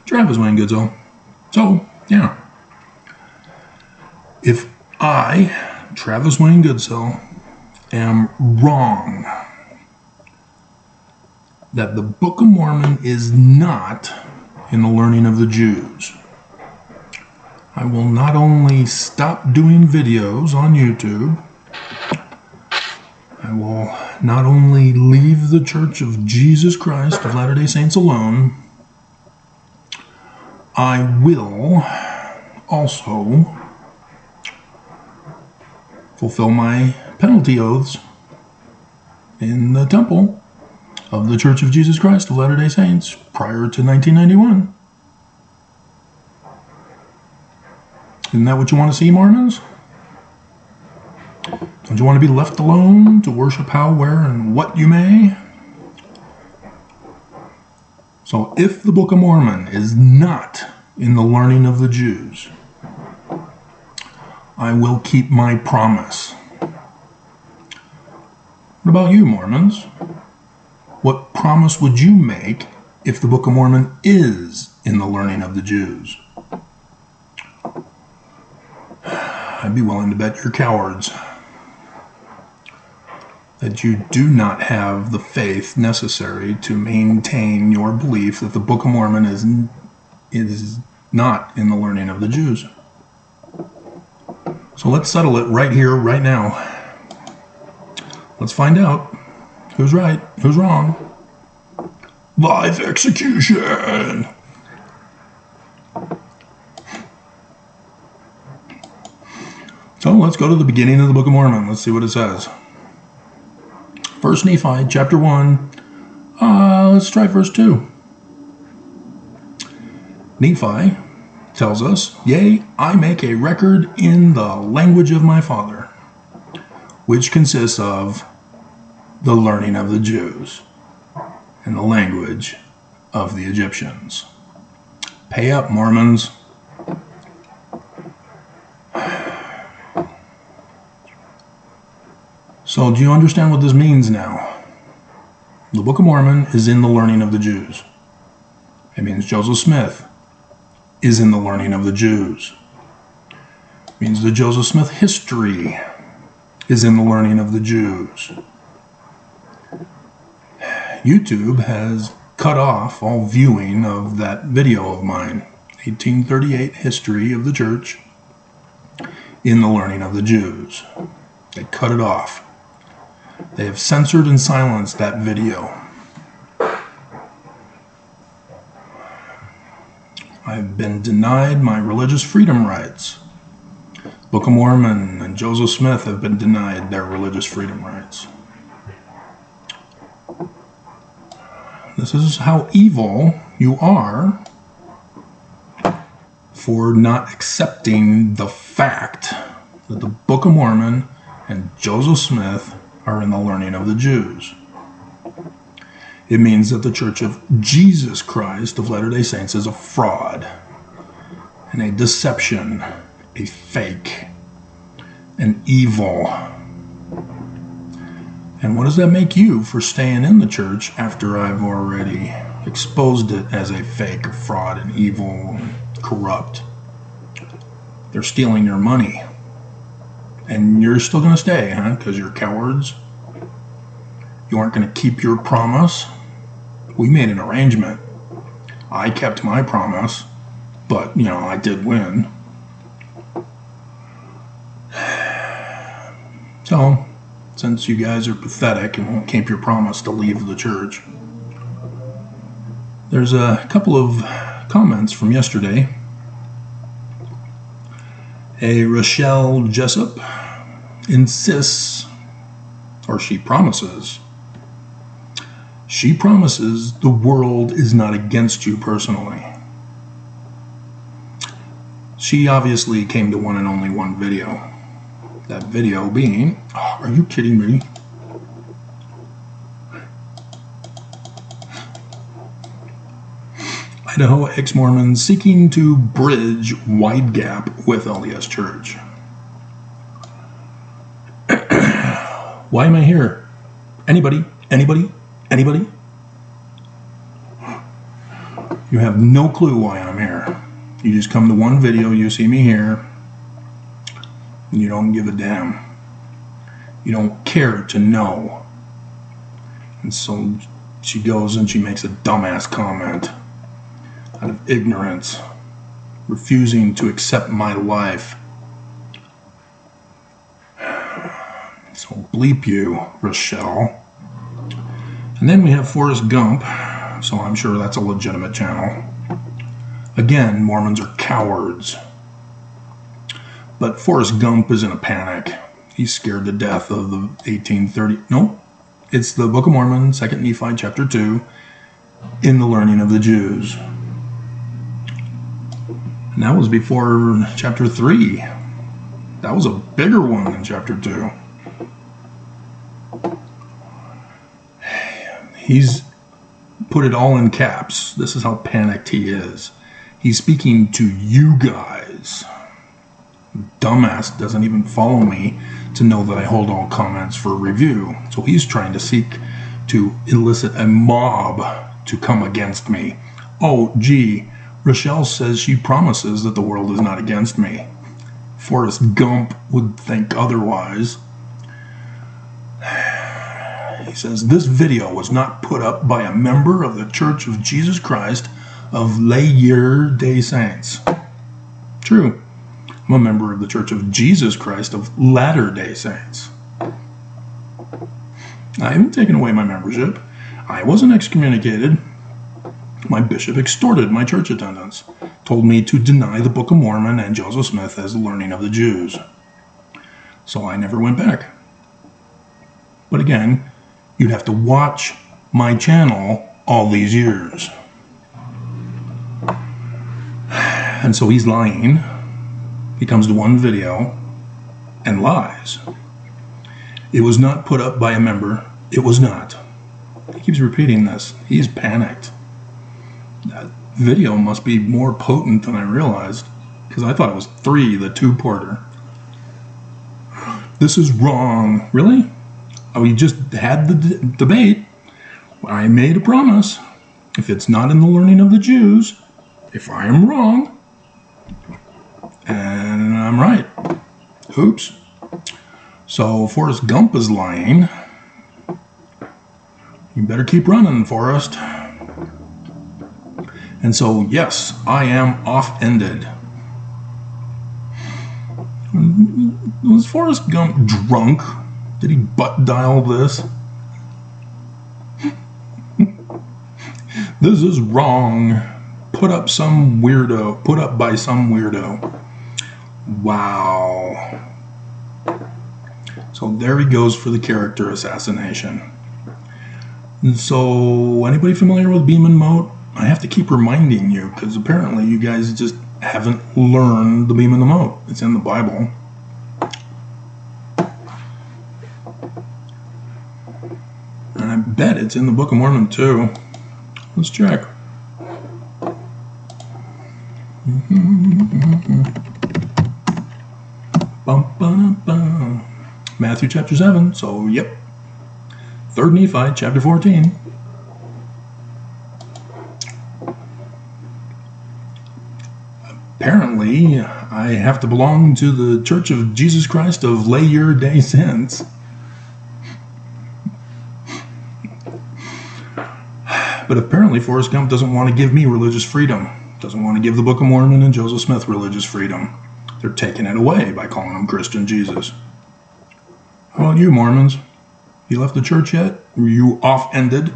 Travis Wayne Goodsell. So, yeah. If I, Travis Wayne Goodsell, am wrong that the Book of Mormon is not in the learning of the Jews, I will not only stop doing videos on YouTube, I will not only leave the Church of Jesus Christ of Latter-day Saints alone, I will also fulfill my penalty oaths in the temple of the Church of Jesus Christ of Latter-day Saints prior to 1991. Isn't that what you want to see, Mormons? Don't you want to be left alone to worship how, where, and what you may? So if the Book of Mormon is not in the learning of the Jews, I will keep my promise. What about you, Mormons? What promise would you make if the Book of Mormon is in the learning of the Jews? I'd be willing to bet you're cowards, that you do not have the faith necessary to maintain your belief that the Book of Mormon is not in the learning of the Jews. So let's settle it right here, right now. Let's find out who's right, who's wrong. Live execution! So let's go to the beginning of the Book of Mormon. Let's see what it says. First Nephi, chapter 1. Let's try verse 2. Nephi tells us, "Yea, I make a record in the language of my father, which consists of the learning of the Jews and the language of the Egyptians." Pay up, Mormons. So do you understand what this means now? The Book of Mormon is in the learning of the Jews. It means Joseph Smith is in the learning of the Jews. It means the Joseph Smith history is in the learning of the Jews. YouTube has cut off all viewing of that video of mine, 1838 History of the Church in the Learning of the Jews. They cut it off. They have censored and silenced that video. I've been denied my religious freedom rights. Book of Mormon and Joseph Smith have been denied their religious freedom rights. This is how evil you are for not accepting the fact that the Book of Mormon and Joseph Smith are in the learning of the Jews. It means that the Church of Jesus Christ of Latter-day Saints is a fraud and a deception, a fake, an evil. And what does that make you for staying in the church after I've already exposed it as a fake, a fraud, and evil, and corrupt? They're stealing your money. And you're still going to stay, huh? Because you're cowards? You aren't going to keep your promise? We made an arrangement. I kept my promise, but, I did win. So, since you guys are pathetic and won't keep your promise to leave the church, there's a couple of comments from yesterday. A Rochelle Jessup insists, or she promises the world is not against you personally. She obviously came to one and only one video. That video being, are you kidding me? Idaho ex-Mormons seeking to bridge wide gap with LDS Church. Why am I here? Anybody? You have no clue why I'm here. You just come to one video, you see me here, and you don't give a damn. You don't care to know. And so she goes and she makes a dumbass comment out of ignorance, refusing to accept my life. So bleep you, Rochelle. And then we have Forrest Gump, so I'm sure that's a legitimate channel. Again, Mormons are cowards. But Forrest Gump is in a panic. He's scared to death of the 1830... No, it's the Book of Mormon, 2 Nephi, chapter 2, in the learning of the Jews. And that was before chapter 3. That was a bigger one than chapter 2. He's put it all in caps. This is how panicked he is. He's speaking to you guys. Dumbass doesn't even follow me to know that I hold all comments for review. So he's trying to seek to elicit a mob to come against me. Oh, gee, Rochelle says she promises that the world is not against me. Forrest Gump would think otherwise. He says, this video was not put up by a member of the Church of Jesus Christ of Latter-day Saints. True. I'm a member of the Church of Jesus Christ of Latter-day Saints. I haven't taken away my membership. I wasn't excommunicated. My bishop extorted my church attendance, told me to deny the Book of Mormon and Joseph Smith as the learning of the Jews. So I never went back. But again, you'd have to watch my channel all these years. And so he's lying. He comes to one video and lies. It was not put up by a member. It was not. He keeps repeating this. He's panicked. That video must be more potent than I realized, because I thought it was 3, the 2-parter. This is wrong. Really? We just had the debate. I made a promise. If it's not in the learning of the Jews, if I am wrong, and I'm right. Oops. So Forrest Gump is lying. You better keep running, Forrest. And so, yes, I am off-ended. Was Forrest Gump drunk? Did he butt dial this? This is wrong. Put up by some weirdo. Wow. So there he goes for the character assassination. And so, anybody familiar with Beam and Moat? I have to keep reminding you, because apparently you guys just haven't learned the Beam and the Moat. It's in the Bible. And I bet it's in the Book of Mormon too. Let's check. Matthew chapter 7, so yep. 3 Nephi chapter 14. Apparently, I have to belong to the Church of Jesus Christ of Latter-day Saints. But apparently Forrest Gump doesn't want to give me religious freedom. Doesn't want to give the Book of Mormon and Joseph Smith religious freedom. They're taking it away by calling him Christian Jesus. How about you, Mormons? You left the church yet? Were you off-ended?